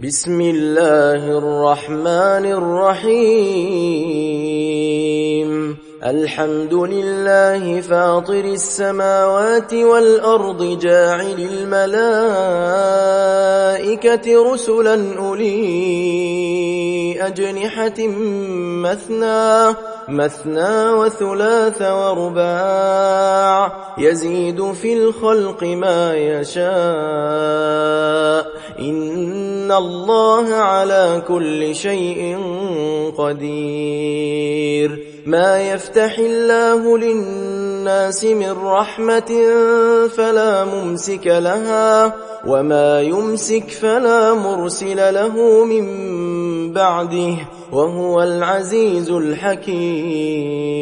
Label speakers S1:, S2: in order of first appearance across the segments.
S1: بسم الله الرحمن الرحيم الحمد لله فاطر السماوات والأرض جاعل الملائكة رسلا أولي أجنحة مثنى وثلاث ورباع يزيد في الخلق ما يشاء إن الله على كل شيء قدير ما يفتح الله للناس من رحمة فلا ممسك لها وما يمسك فلا مرسل له من بعده وهو العزيز الحكيم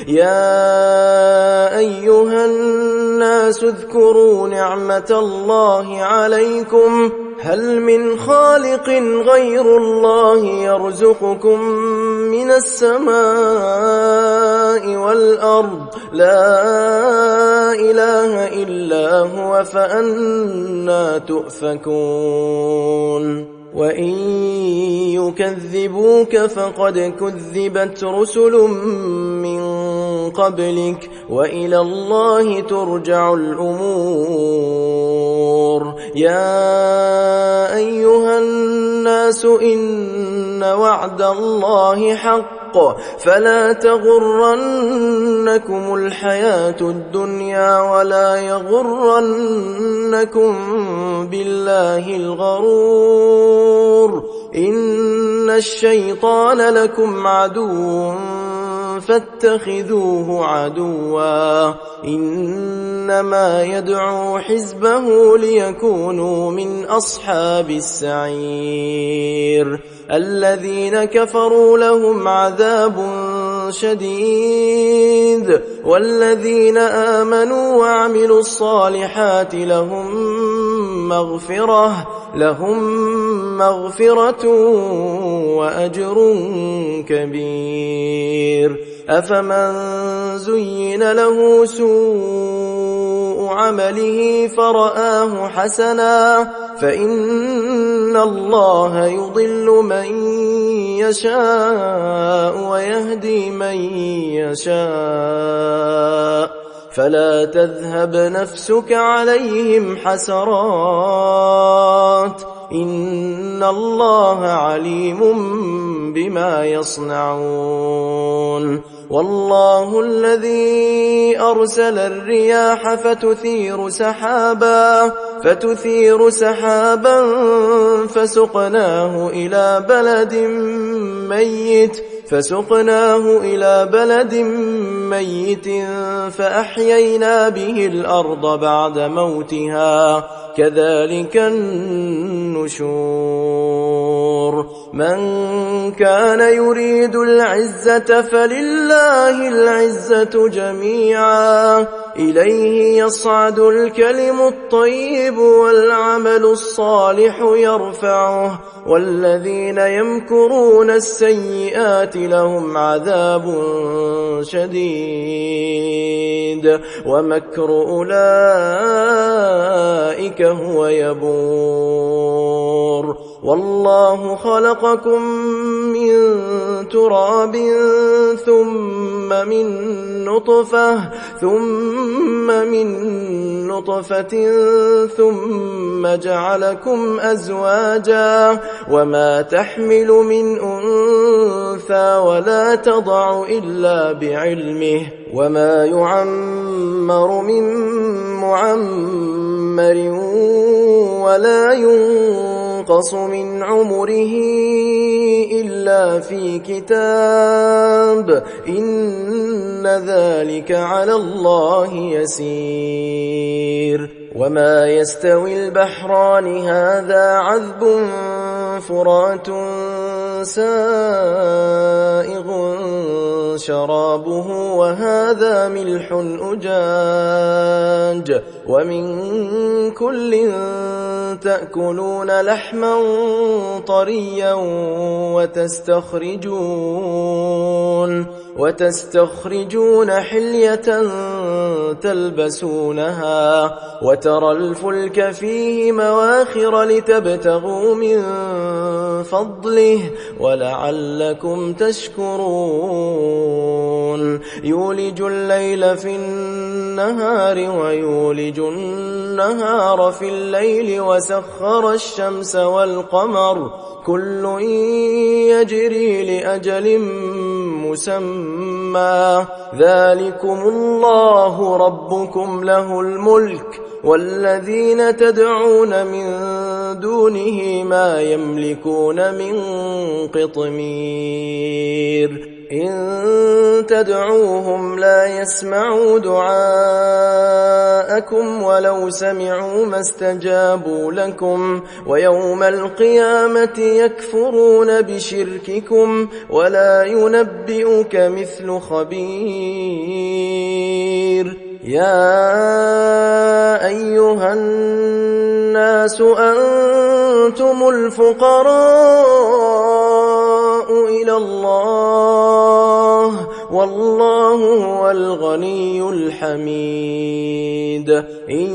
S1: يا أيها الناس اذكروا نعمة الله عليكم هل من خالق غير الله يرزقكم من السماء والأرض لا إله إلا هو فأنى تؤفكون وإن يكذبوك فقد كذبت رسل من قبلك وإلى الله ترجع الأمور يا أيها الناس إن وعد الله حق فلا تغرنكم الحياة الدنيا ولا يغرنكم بالله الغرور إن الشيطان لكم عدو فاتخذوه عدوا إنما يدعو حزبه ليكونوا من أصحاب السعير الذين كفروا لهم عذاب شديد والذين آمنوا وعملوا الصالحات لهم مغفرة وأجر كبير أفمن زين له سوء عمله فرآه حسنا فإن الله يضل من يشاء ويهدي من يشاء فلا تذهب نفسك عليهم حسرات إن الله عليم بما يصنعون والله الذي أرسل الرياح فتثير سحابا فسقناه إلى بلد ميت فأحيينا به الأرض بعد موتها كذلك النشور من كان يريد العزة فلله العزة جميعا إليه يصعد الكلم الطيب والعمل الصالح يرفعه والذين يمكرون السيئات لهم عذاب شديد ومكر أولئك هو يبور والله خلقكم من تراب ثم من نطفة ثم جعلكم أزواجا وما تحمل من أنثى ولا تضع إلا بعلمه وما يعمر من معمر ولا ينقص من عمره إلا في كتاب إن ذلك على الله يسير وما يستوي البحران هذا عذب فرات سائغ شرابه وهذا ملح أجاج ومن كل تأكلون لحما طريا وتستخرجون حلية تلبسونها وترى الفلك فيه مواخر لتبتغوا من فضله ولعلكم تشكرون يولج الليل في النهار ويولج النهار في الليل وسخر الشمس والقمر كل يجري لأجل مسمى ذلكم الله ربكم له الملك والذين تدعون من دونه ما يملكون من قطمير إن تدعوهم لا يسمعوا دعاءكم ولو سمعوا ما استجابوا لكم ويوم القيامة يكفرون بشرككم ولا ينبئك مثل خبير يا أيها الناس أنتم الفقراء إلى الله والله هو الغني الحميد إن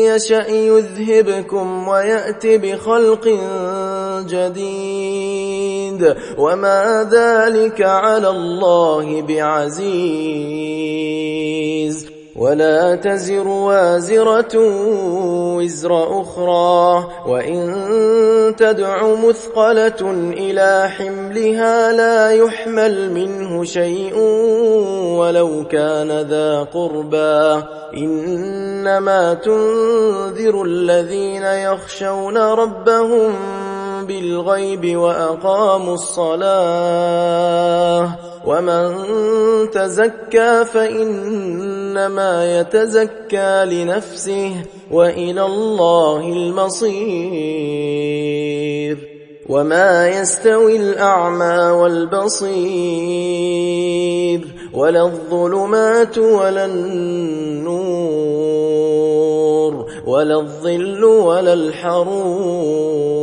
S1: يشأ يذهبكم ويأت بخلق جديد وما ذلك على الله بعزيز ولا تزر وازرة وزر أخرى وإن تدع مثقلة إلى حملها لا يحمل منه شيء ولو كان ذا قربى إنما تنذر الذين يخشون ربهم بالغيب وأقاموا الصلاة ومن تزكى فإنما يتزكى لنفسه وإلى الله المصير وما يستوي الأعمى والبصير ولا الظلمات ولا النور ولا الظل ولا الحرور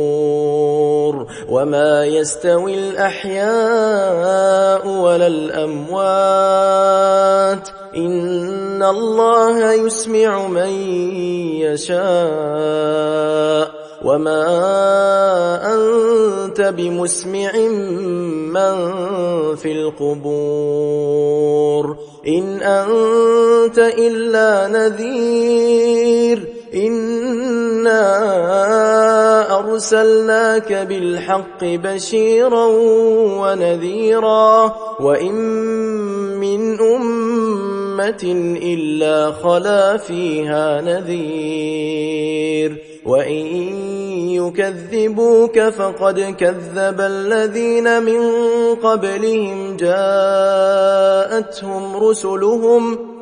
S1: وما يستوي الأحياء ولا الأموات إن الله يسمع من يشاء وما أنت بمسمع من في القبور إن أنت إلا نذير إنا أرسلناك بالحق بشيرا ونذيرا وإن من أمة إلا خلا فيها نذير وإن يكذبوك فقد كذب الذين من قبلهم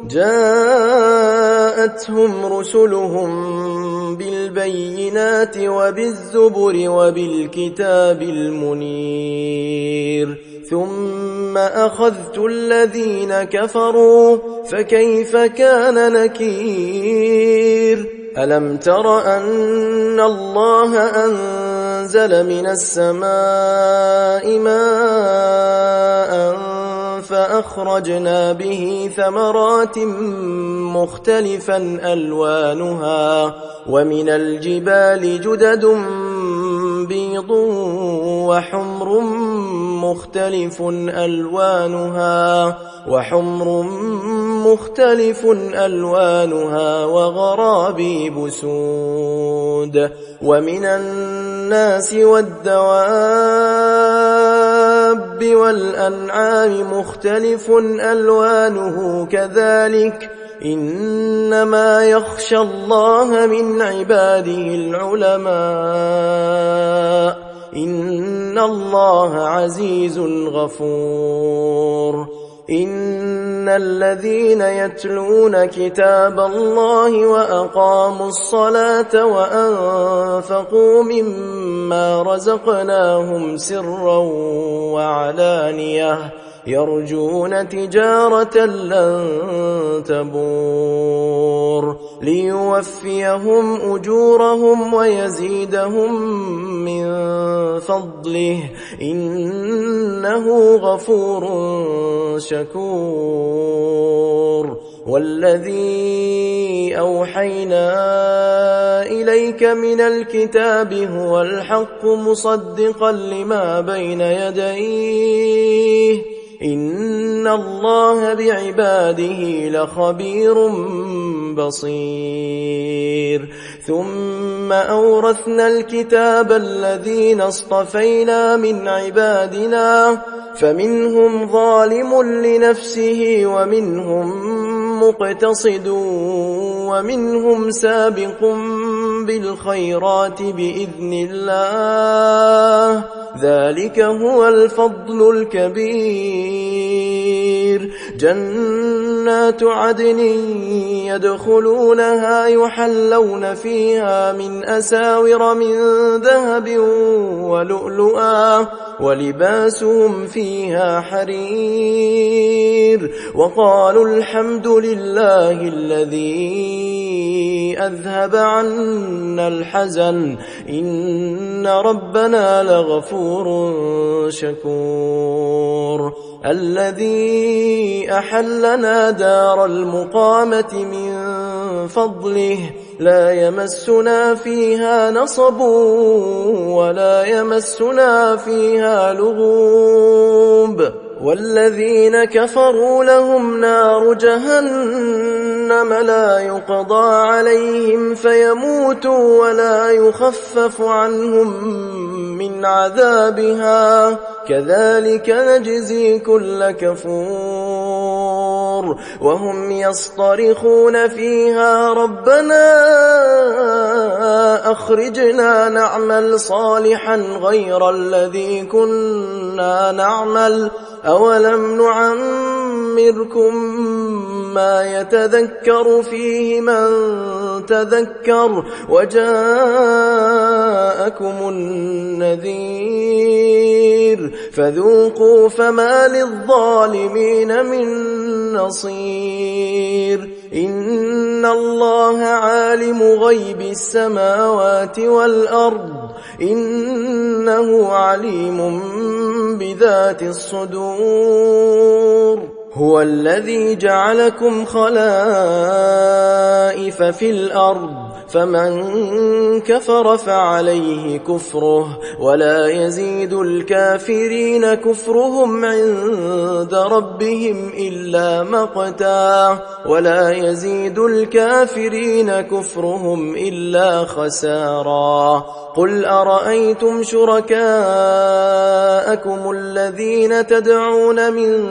S1: جاءتهم رسلهم بالبينات وبالزبر وبالكتاب المنير ثم أخذت الذين كفروا فكيف كان نكير ألم تر أن الله أنزل من السماء ماء فأخرجنا به ثمرات مختلفا ألوانها ومن الجبال جدد بيض وحمر مختلف ألوانها وغرابيب سود ومن الناس والدواب والأنعام مختلف ألوانه كذلك إنما يخشى الله من عباده العلماء إن الله عزيز غفور إن الذين يتلون كتاب الله وأقاموا الصلاة وأنفقوا مما رزقناهم سرا وعلانية يرجون تجارة لن تبور ليوفيهم أجورهم ويزيدهم من فضله إنه غفور شكور والذي أوحينا إليك من الكتاب هو الحق مصدقا لما بين يديه إن الله بعباده لخبير بصير ثم أورثنا الكتاب الذين اصطفينا من عبادنا فمنهم ظالم لنفسه ومنهم مقتصد ومنهم سابق بالخيرات بإذن الله ذلك هو الفضل الكبير جنات عدن يدخلونها يحلون فيها من أساور من ذهب ولؤلؤا ولباسهم فيها حرير وقالوا الحمد لله الذي أذهب عنا الحزن إن ربنا لغفور شكور الذي أحلنا دار المقامة من فضله لا يمسنا فيها نصب ولا يمسنا فيها لغوب والذين كفروا لهم نار جهنم لا يقضى عليهم فيموتوا ولا يخفف عنهم من عذابها كذلك نجزي كل كفور وهم يصطرخون فيها ربنا أخرجنا نعمل صالحا غير الذي كنا نعمل أولم نعمركم ما يتذكر فيه من تذكر وجاءكم النذير فذوقوا فما للظالمين من نصير إن الله عالم غيب السماوات والأرض إنه عليم بذات الصدور هو الذي جعلكم خلائف في الأرض فمن كفر فعليه كفره ولا يزيد الكافرين كفرهم عند ربهم إلا مقتا ولا يزيد الكافرين كفرهم إلا خسارا قل أرأيتم شركاءكم الذين تدعون من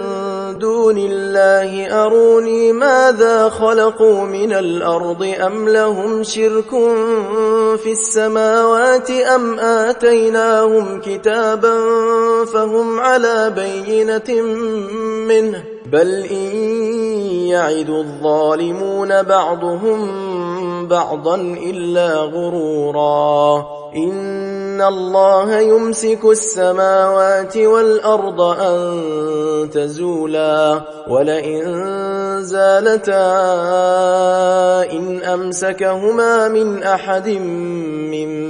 S1: دون الله أروني ماذا خلقوا من الأرض أم لهم شرك في السماوات أم آتيناهم كتابا فهم على بينة منه بل إن يعد الظالمون بعضهم بعضا إلا غرورا إن الله يمسك السماوات والأرض أن تزولا ولئن زالتا إن أمسكهما من أحد من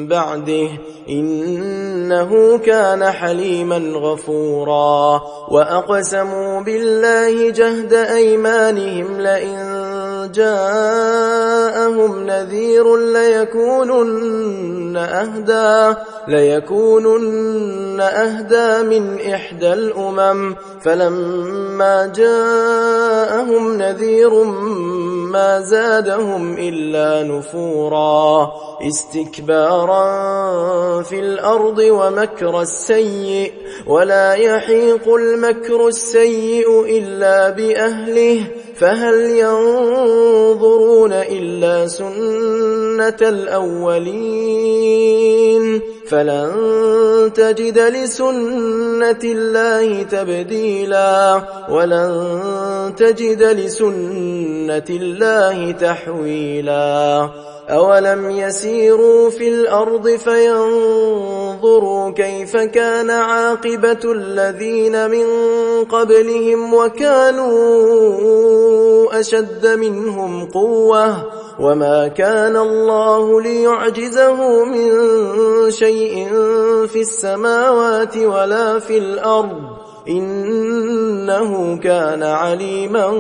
S1: بعده إنه كان حليما غفورا وأقسموا بالله جهد أيمانهم لئن جاءهم نذير ليكونن أهدى من إحدى الأمم فلما جاءهم نذير ما زادهم إلا نفورا استكبارا في الأرض ومكر السيء ولا يحيق المكر السيء إلا بأهله فهل ينظرون إلا سنة الأولين فلن تجد لسنة الله تبديلا ولن تجد لسنة الله تحويلا أولم يسيروا في الأرض فينظروا كيف كان عاقبة الذين من قبلهم وكانوا أشد منهم قوة وما كان الله ليعجزه من شيء في السماوات ولا في الأرض إنه كان عليما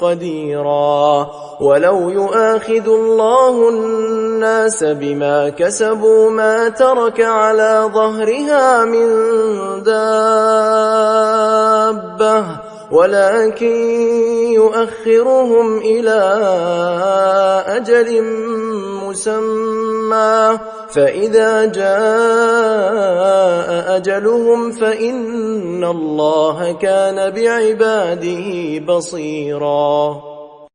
S1: قديرا. ولو يؤاخذ الله الناس بما كسبوا ما ترك على ظهرها من دابة ولكن يؤخرهم إلى أجل مسمى فإذا جاء أجلهم فإن الله كان بعباده بصيرا.